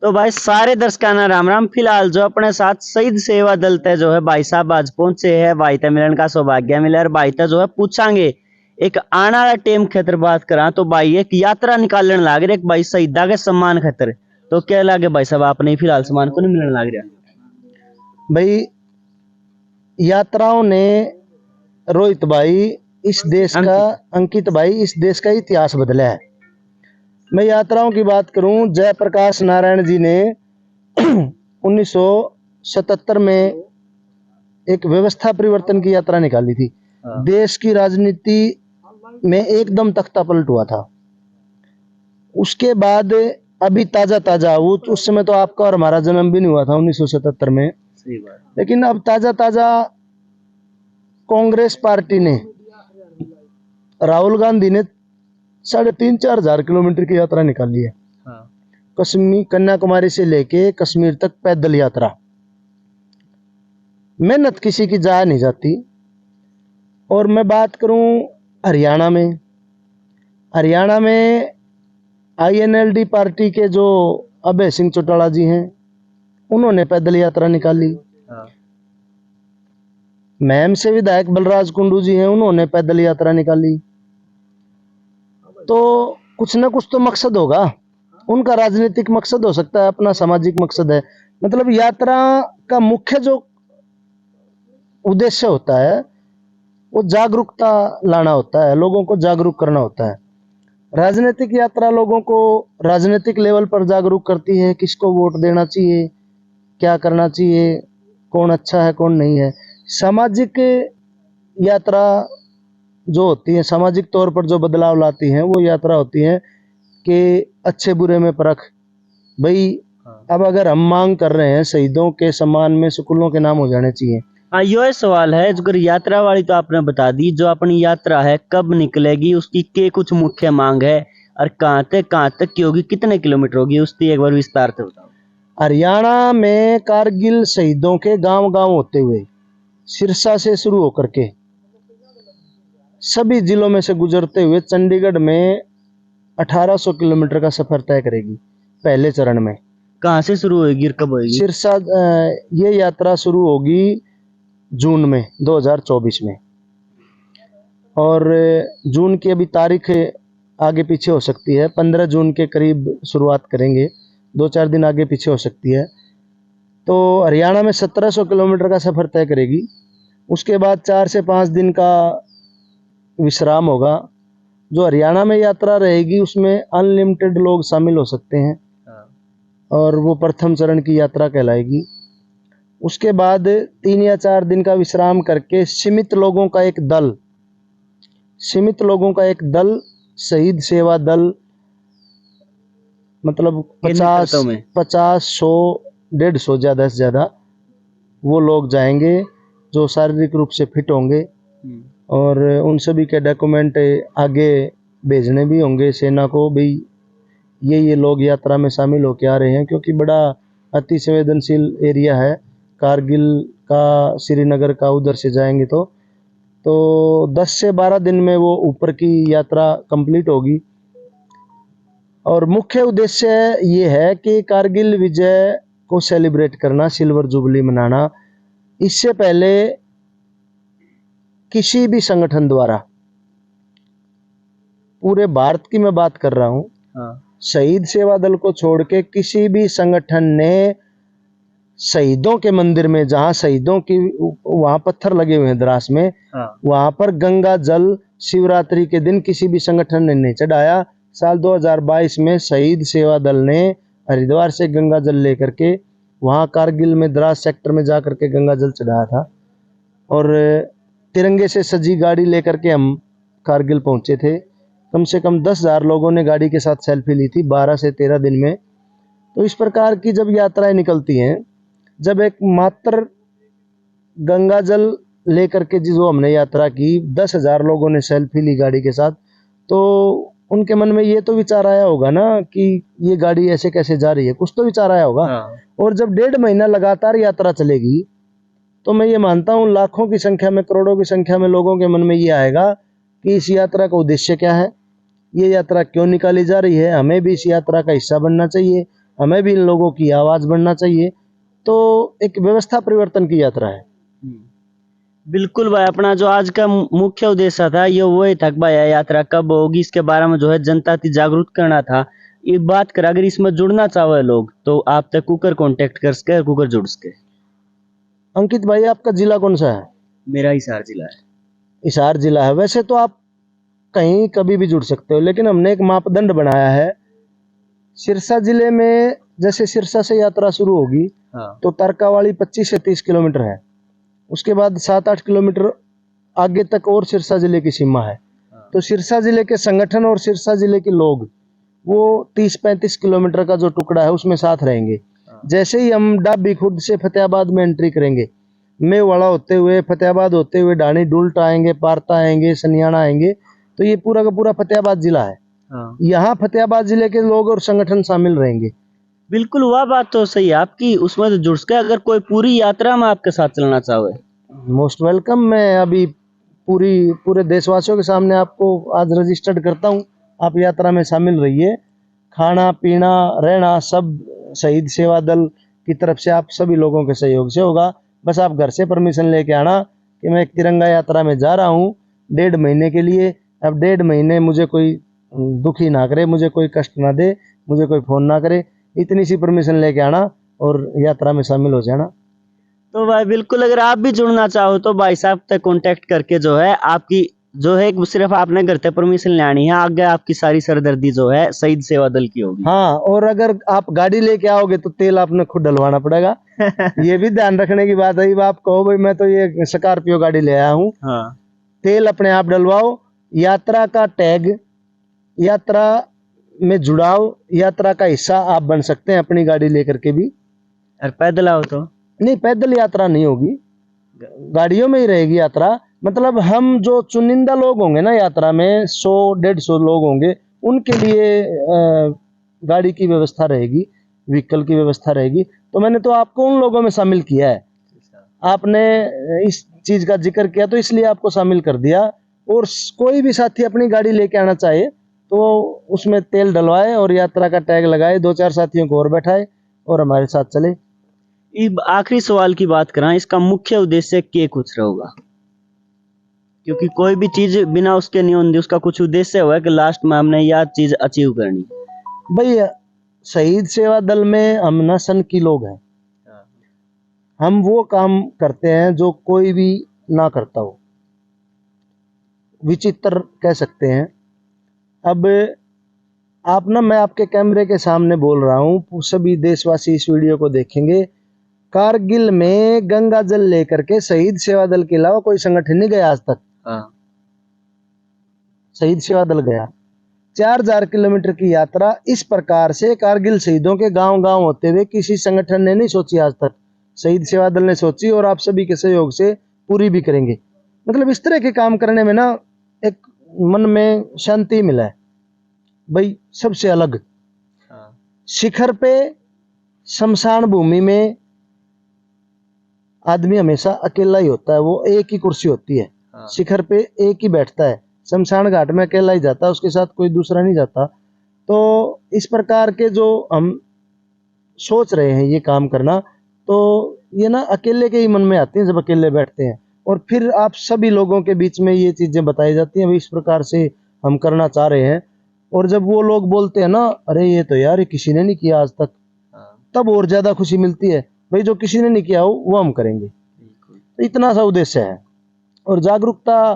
तो भाई सारे दर्शकों ना राम राम। फिलहाल जो अपने साथ शहीद सेवा दल ते जो है भाई साहब आज पहुंचे है, भाई ते मिलन का सौभाग्य मिला और भाई ते जो है पूछांगे एक आने वाला टेम खातर बात करा तो भाई एक यात्रा निकालने लाग रहे एक भाई शहीदा के सम्मान खातर। तो क्या लगे भाई साहब आपने फिलहाल सम्मान को नहीं मिलने लग रहा भाई? यात्राओं ने रोहित भाई इस देश का, अंकित भाई इस देश का इतिहास बदला है। मैं यात्राओं की बात करूं, जयप्रकाश नारायण जी ने 1977 में एक व्यवस्था परिवर्तन की यात्रा निकाली थी। देश की राजनीति में एकदम तख्ता पलट हुआ था। उसके बाद अभी ताजा ताजा, वो उस समय तो आपका और हमारा जन्म भी नहीं हुआ था 1977 में, सही बात। लेकिन अब ताजा ताजा कांग्रेस पार्टी ने, राहुल गांधी ने 3,500-4 हजार किलोमीटर की यात्रा निकाली है। कश्मीर, कन्याकुमारी से लेके कश्मीर तक पैदल यात्रा। मेहनत किसी की जाया नहीं जाती। और मैं बात करूं हरियाणा में, हरियाणा में INLD पार्टी के जो अभय सिंह चौटाला जी हैं, उन्होंने पैदल यात्रा निकाली। मैम से विधायक बलराज कुंडू जी हैं, उन्होंने पैदल यात्रा निकाली। तो कुछ ना कुछ तो मकसद होगा, उनका राजनीतिक मकसद हो सकता है, अपना सामाजिक मकसद है। मतलब यात्रा का मुख्य जो उद्देश्य होता है वो जागरूकता लाना होता है, लोगों को जागरूक करना होता है। राजनीतिक यात्रा लोगों को राजनीतिक लेवल पर जागरूक करती है, किसको वोट देना चाहिए, क्या करना चाहिए, कौन अच्छा है कौन नहीं है। सामाजिक यात्रा जो होती है, सामाजिक तौर पर जो बदलाव लाती हैं, वो यात्रा होती है कि अच्छे बुरे में परख। भाई अब अगर हम मांग कर रहे हैं शहीदों के सम्मान में स्कूलों के नाम हो जाने चाहिए। हाँ, ये सवाल है जो यात्रा वाली तो आपने बता दी, जो अपनी यात्रा है कब निकलेगी, उसकी के कुछ मुख्य मांग है और कहाँ तक की होगी, कितने किलोमीटर होगी, उसकी एक बार विस्तार से बताओ। हरियाणा में कारगिल शहीदों के गांव गांव होते हुए सिरसा से शुरू होकर के सभी जिलों में से गुजरते हुए चंडीगढ़ में 1800 किलोमीटर का सफर तय करेगी पहले चरण में। कहाँ से शुरू होगी और कब होगी? सिरसा, ये यात्रा शुरू होगी जून में 2024 में, और जून की अभी तारीख आगे पीछे हो सकती है। 15 जून के करीब शुरुआत करेंगे, 2-4 दिन आगे पीछे हो सकती है। तो हरियाणा में 1700 किलोमीटर का सफर तय करेगी। उसके बाद 4 से 5 दिन का विश्राम होगा। जो हरियाणा में यात्रा रहेगी उसमें अनलिमिटेड लोग शामिल हो सकते हैं और वो प्रथम चरण की यात्रा कहलाएगी। उसके बाद 3 या 4 दिन का विश्राम करके सीमित लोगों का एक दल शहीद सेवा दल, मतलब 50, 100, 150 ज़्यादा से ज़्यादा वो लोग जाएंगे जो शारीरिक रूप से फिट होंगे, और उन सभी के डॉक्यूमेंट आगे भेजने भी होंगे सेना को, भाई ये लोग यात्रा में शामिल होके आ रहे हैं। क्योंकि बड़ा अति संवेदनशील एरिया है कारगिल का, श्रीनगर का, उधर से जाएंगे तो 10 से 12 दिन में वो ऊपर की यात्रा कंप्लीट होगी। और मुख्य उद्देश्य ये है कि कारगिल विजय को सेलिब्रेट करना, सिल्वर जुबली मनाना। इससे पहले किसी भी संगठन द्वारा, पूरे भारत की मैं बात कर रहा हूँ, शहीद सेवा दल को छोड़ के किसी भी संगठन ने शहीदों के मंदिर में, जहाँ शहीदों की वहाँ पत्थर लगे हुए हैं द्रास में, वहाँ पर गंगा जल शिवरात्रि के दिन किसी भी संगठन ने नहीं चढ़ाया। साल 2022 में शहीद सेवा दल ने हरिद्वार से गंगा जल लेकर के वहाँ कारगिल में द्रास सेक्टर में जा करके गंगा जल चढ़ाया था। और तिरंगे से सजी गाड़ी लेकर के हम कारगिल पहुँचे थे। कम से कम 10,000 लोगों ने गाड़ी के साथ सेल्फी ली थी 12 से 13 दिन में। तो इस प्रकार की जब यात्राएं निकलती हैं, जब एक मात्र गंगा जल लेकर के जो हमने यात्रा की, 10,000 लोगों ने सेल्फी ली गाड़ी के साथ, तो उनके मन में ये तो विचार आया होगा ना कि ये गाड़ी ऐसे कैसे जा रही है, कुछ तो विचार आया होगा। और जब 1.5 महीना लगातार यात्रा चलेगी तो मैं ये मानता हूँ लाखों की संख्या में, करोड़ों की संख्या में लोगों के मन में ये आएगा कि इस यात्रा का उद्देश्य क्या है, ये यात्रा क्यों निकाली जा रही है, हमें भी इस यात्रा का हिस्सा बनना चाहिए। हमें भी इन लोगों की आवाज बढ़ना चाहिए। तो एक व्यवस्था परिवर्तन की यात्रा है। बिल्कुल भाई, अपना जो आज का मुख्य उद्देश्य था ये वही था कि भाई यह यात्रा कब होगी, इसके बारे में जो है जनता की जागरूक करना था। ये बात कर, अगर इसमें जुड़ना चाहे लोग तो आप तक कुकर कांटेक्ट कर सके, कुकर जुड़ सके। अंकित भाई, आपका जिला कौन सा है? मेरा हिसार जिला है। हिसार जिला है। वैसे तो आप कहीं कभी भी जुड़ सकते हो, लेकिन हमने एक मापदंड बनाया है। सिरसा जिले में जैसे सिरसा से यात्रा शुरू होगी हाँ। तो तरकावाली 25 से 30 किलोमीटर है। उसके बाद 7-8 किलोमीटर आगे तक और सिरसा जिले की सीमा है। तो सिरसा जिले के संगठन और सिरसा जिले के लोग वो 30-35 किलोमीटर का जो टुकड़ा है उसमें साथ रहेंगे। जैसे ही हम डाबी खुर्द से फतेहाबाद में एंट्री करेंगे, मेवाड़ा होते हुए, फतेहाबाद होते हुए ढाणी डुलट आएंगे, पारता आएंगे, सनियाना आएंगे, तो ये पूरा का पूरा फतेहाबाद जिला है। हाँ। यहाँ फतेहाबाद जिले के लोग और संगठन शामिल रहेंगे। बिल्कुल, वह बात तो सही है आपकी, उसमें तो जुड़ सके। अगर कोई पूरी यात्रा में आपके साथ चलना चाहे, मोस्ट वेलकम। मैं अभी पूरे देशवासियों के सामने आपको आज रजिस्टर्ड करता हूँ, आप यात्रा में शामिल रहिए। खाना पीना रहना सब शहीद सेवा दल की तरफ से आप सभी लोगों के सहयोग से होगा। बस आप घर से परमिशन लेके आना कि मैं एक तिरंगा यात्रा में जा रहा हूँ 1.5 महीने के लिए। अब 1.5 महीने मुझे कोई दुखी ना करे, मुझे कोई कष्ट ना दे, मुझे कोई फोन ना करे, इतनी सी परमिशन लेके आना और यात्रा में शामिल हो जाना। तो भाई बिल्कुल, अगर आप भी जुड़ना चाहो तो भाई साहब तक कांटेक्ट करके जो है आपकी जो है सिर्फ आपने घर से परमिशन लेनी है, आगे आपकी सारी सरदर्दी जो है शहीद सेवा दल की होगी। हाँ, और अगर आप गाड़ी लेके आओगे तो तेल आपने खुद डलवाना पड़ेगा। ये भी ध्यान रखने की बात है। आप कहो भाई मैं तो ये स्कॉर्पियो गाड़ी ले आया हूँ, हाँ। तेल अपने आप डलवाओ। यात्रा का टैग, यात्रा में जुड़ाव, यात्रा का हिस्सा आप बन सकते हैं अपनी गाड़ी लेकर के भी। और पैदल आओ तो नहीं, पैदल यात्रा नहीं होगी, गाड़ियों में ही रहेगी यात्रा। मतलब हम जो चुनिंदा लोग होंगे ना यात्रा में, 100-150 लोग होंगे, उनके लिए गाड़ी की व्यवस्था रहेगी, व्हीकल की व्यवस्था रहेगी। तो मैंने तो आपको उन लोगों में शामिल किया है। आपने इस चीज का जिक्र किया तो इसलिए आपको शामिल कर दिया। और कोई भी साथी अपनी गाड़ी लेके आना चाहे तो उसमें तेल डलवाए और यात्रा का टैग लगाए, 2-4 साथियों को और बैठाए और हमारे साथ चले। आखिरी सवाल की बात करें, इसका मुख्य उद्देश्य क्या कुछ रहेगा? क्योंकि कोई भी चीज बिना उसके नहीं होती, उसका कुछ उद्देश्य हुआ कि लास्ट में हमने यह चीज अचीव करनी। भाई शहीद सेवा दल में हम ना सन की लोग हैं। हम वो काम करते हैं जो कोई भी ना करता हो, विचित्र कह सकते हैं। अब आप ना, मैं आपके कैमरे के सामने बोल रहा हूँ, सभी देशवासी इस वीडियो को देखेंगे। कारगिल में गंगा जल लेकर के शहीद सेवा दल के अलावा कोई संगठन नहीं गया आज तक। शहीद सेवा दल गया। 4000 किलोमीटर की यात्रा इस प्रकार से कारगिल शहीदों के गांव गांव होते हुए किसी संगठन ने नहीं सोची आज तक, शहीद सेवा दल ने सोची और आप सभी के सहयोग से पूरी भी करेंगे। मतलब इस तरह के काम करने में ना एक मन में शांति मिला है भाई, सबसे अलग। शिखर पे शमशान भूमि में आदमी हमेशा अकेला ही होता है, वो एक ही कुर्सी होती है। शिखर पे एक ही बैठता है, शमशान घाट में अकेला ही जाता है, उसके साथ कोई दूसरा नहीं जाता। तो इस प्रकार के जो हम सोच रहे हैं ये काम करना, तो ये ना अकेले के ही मन में आती है जब अकेले बैठते हैं, और फिर आप सभी लोगों के बीच में ये चीजें बताई जाती हैं, इस प्रकार से हम करना चाह रहे हैं। और जब वो लोग बोलते हैं ना, अरे ये तो यार किसी ने नहीं किया आज तक, तब और ज्यादा खुशी मिलती है भाई, जो किसी ने नहीं किया हो वो हम करेंगे। तो इतना सा उद्देश्य है। और जागरूकता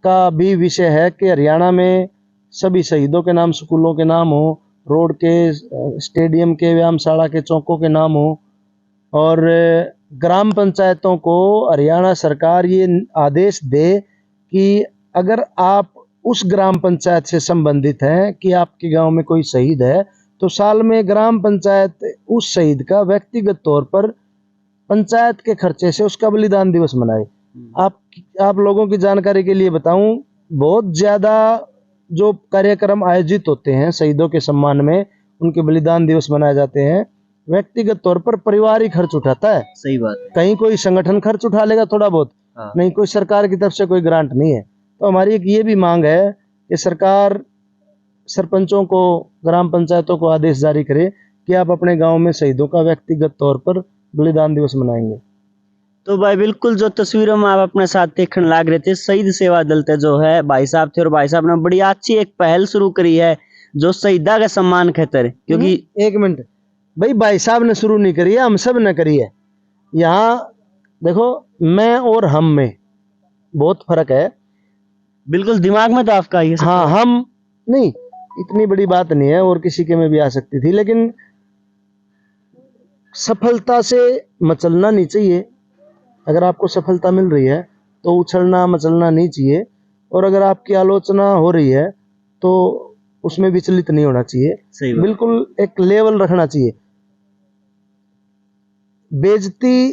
का भी विषय है कि हरियाणा में सभी शहीदों के नाम स्कूलों के नाम हो, रोड के, स्टेडियम के, व्यायामशाला के, चौकों के नाम हो, और ग्राम पंचायतों को हरियाणा सरकार ये आदेश दे कि अगर आप उस ग्राम पंचायत से संबंधित हैं कि आपके गांव में कोई शहीद है, तो साल में ग्राम पंचायत उस शहीद का व्यक्तिगत तौर पर पंचायत के खर्चे से उसका बलिदान दिवस मनाए। आप लोगों की जानकारी के लिए बताऊं, बहुत ज्यादा जो कार्यक्रम आयोजित होते हैं शहीदों के सम्मान में, उनके बलिदान दिवस मनाए जाते हैं, व्यक्तिगत तौर पर परिवार ही खर्च उठाता है। सही बात है। कहीं कोई संगठन खर्च उठा लेगा थोड़ा बहुत, नहीं कोई सरकार की तरफ से कोई ग्रांट नहीं है। तो हमारी एक ये भी मांग है कि सरकार सरपंचों को, ग्राम पंचायतों को आदेश जारी करे कि आप अपने गांव में शहीदों का व्यक्तिगत तौर पर बलिदान दिवस मनाएंगे। तो भाई बिल्कुल जो तस्वीरों में आप अपने साथ देखने लग रहे थे, शहीद सेवा दल ते जो है भाई साहब थे, और भाई साहब ने बड़ी अच्छी एक पहल शुरू करी है जो शहीदा के सम्मान खातिर, क्योंकि एक मिनट भाई साहब ने शुरू नहीं करी है, हम सब ने करी है। यहाँ देखो, मैं और हम में बहुत फर्क है। बिल्कुल दिमाग में तो आपका ये हाँ, हम नहीं, इतनी बड़ी बात नहीं है, और किसी के में भी आ सकती थी, लेकिन सफलता से मचलना नहीं चाहिए। अगर आपको सफलता मिल रही है तो उछलना मचलना नहीं चाहिए, और अगर आपकी आलोचना हो रही है तो उसमें विचलित नहीं होना चाहिए। सही बात। बिल्कुल एक लेवल रखना चाहिए। बेइज्जती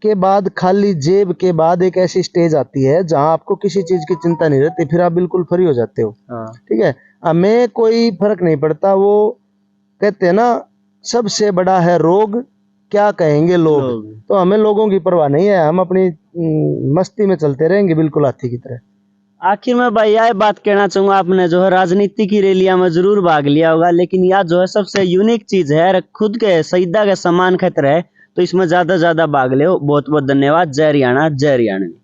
के बाद, खाली जेब के बाद एक ऐसी स्टेज आती है जहां आपको किसी चीज की चिंता नहीं रहती, फिर आप बिल्कुल फ्री हो जाते हो। ठीक है, हमें कोई फर्क नहीं पड़ता। वो कहते हैं ना, सबसे बड़ा है रोग, क्या कहेंगे लोग। तो हमें लोगों की परवाह नहीं है, हम अपनी मस्ती में चलते रहेंगे बिल्कुल हाथी की तरह। आखिर में भाई यह बात कहना चाहूंगा, आपने जो है राजनीति की रैलियां में जरूर भाग लिया होगा, लेकिन यह जो है सबसे यूनिक चीज है, खुद के शहीदा के सम्मान खातिर है, तो इसमें ज्यादा भाग ले। बहुत बहुत धन्यवाद। जय हरियाणा, जय हरियाणवी।